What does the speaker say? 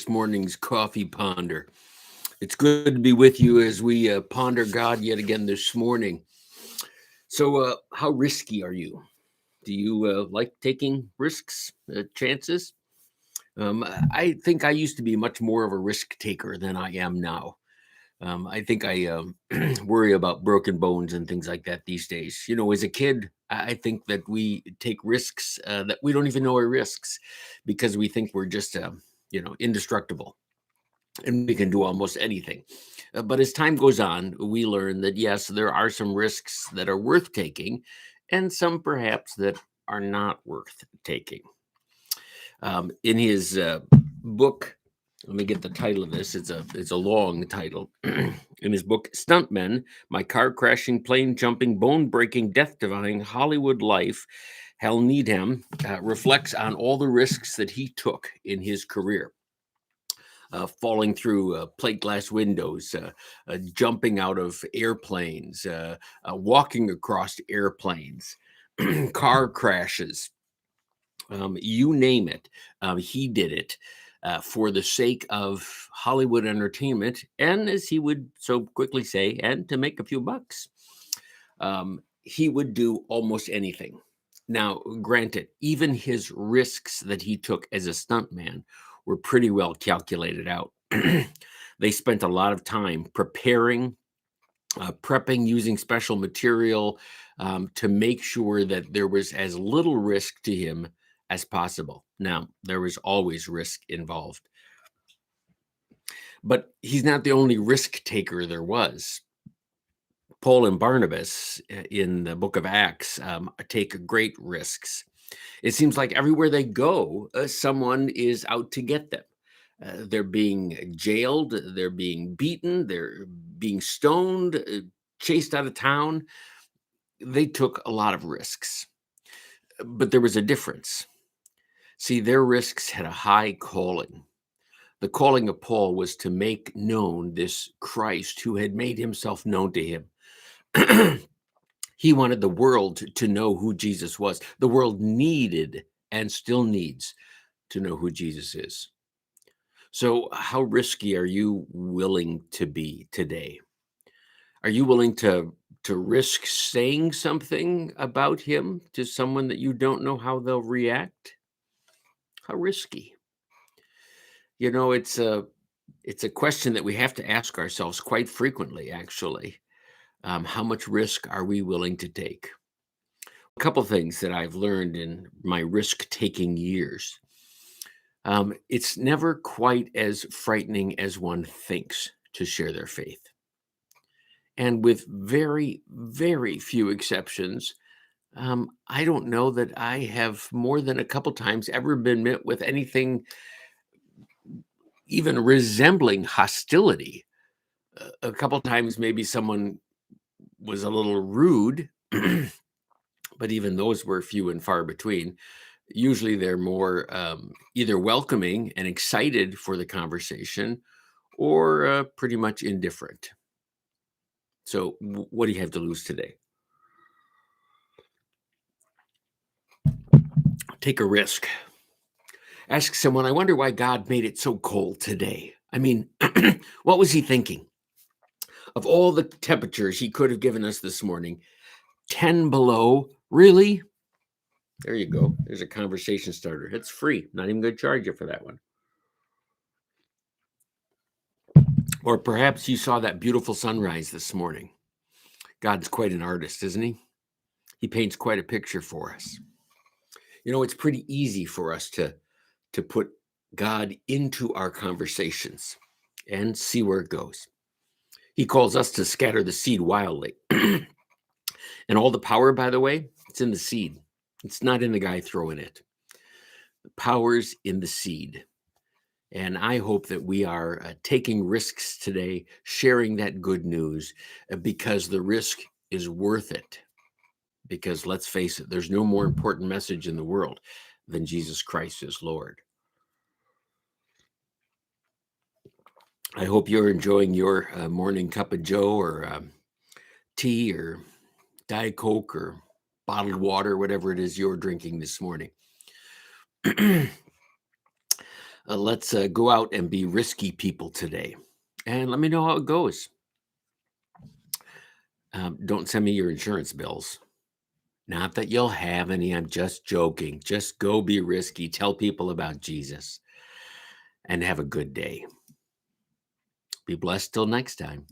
morning's coffee ponder. It's good to be with you as we ponder God yet again this morning. So, how risky are you? Do you like taking risks, chances? I think I used to be much more of a risk taker than I am now. I think I worry about broken bones and things like that these days. As a kid, I think that we take risks that we don't even know are risks because we think we're just, indestructible and we can do almost anything. But as time goes on, we learn that yes, there are some risks that are worth taking and some perhaps that are not worth taking. In his book, let me get the title of this. It's a long title. In his book, Stuntmen: My Car Crashing, Plane Jumping, Bone Breaking, Death Defying Hollywood Life, Hal Needham reflects on all the risks that he took in his career. Falling through plate glass windows, jumping out of airplanes, walking across airplanes, car crashes, you name it. He did it for the sake of Hollywood entertainment, and as he would so quickly say, and to make a few bucks. He would do almost anything. Now, granted, even his risks that he took as a stuntman were pretty well calculated out. They spent a lot of time preparing, prepping, using special material to make sure that there was as little risk to him as possible. Now, there was always risk involved, but he's not the only risk taker there was. Paul and Barnabas in the book of Acts take great risks. It seems like everywhere they go, someone is out to get them. They're being jailed, they're being beaten, they're being stoned, chased out of town. They took a lot of risks, but there was a difference. See, their risks had a high calling. The calling of Paul was to make known this Christ who had made himself known to him. He wanted the world to know who Jesus was. The world needed and still needs to know who Jesus is. So, how risky are you willing to be today? Are you willing to risk saying something about him to someone that you don't know how they'll react? How risky? It's a question that we have to ask ourselves quite frequently, actually. How much risk are we willing to take? A couple things that I've learned in my risk-taking years. It's never quite as frightening as one thinks to share their faith. And with very, very few exceptions, I don't know that I have more than a couple times ever been met with anything even resembling hostility. A couple times, maybe someone was a little rude, but even those were few and far between. Usually they're more either welcoming and excited for the conversation or pretty much indifferent. So, what do you have to lose today? Take a risk. Ask someone, I wonder why God made it so cold today. I mean, what was he thinking? Of all the temperatures he could have given us this morning, 10 below, really? There you go. There's a conversation starter. It's free. Not even going to charge you for that one. Or perhaps you saw that beautiful sunrise this morning. God's quite an artist, isn't he? He paints quite a picture for us. It's pretty easy for us to put God into our conversations and see where it goes. He calls us to scatter the seed wildly. And all the power, by the way, it's in the seed. It's not in the guy throwing it. The power's in the seed. And I hope that we are taking risks today, sharing that good news, because the risk is worth it. Because let's face it, there's no more important message in the world than Jesus Christ is Lord. I hope you're enjoying your morning cup of joe or tea or Diet Coke or bottled water, whatever it is you're drinking this morning. Let's go out and be risky people today. And let me know how it goes. Don't send me your insurance bills. Not that you'll have any. I'm just joking. Just go be risky. Tell people about Jesus and have a good day. Be blessed till next time.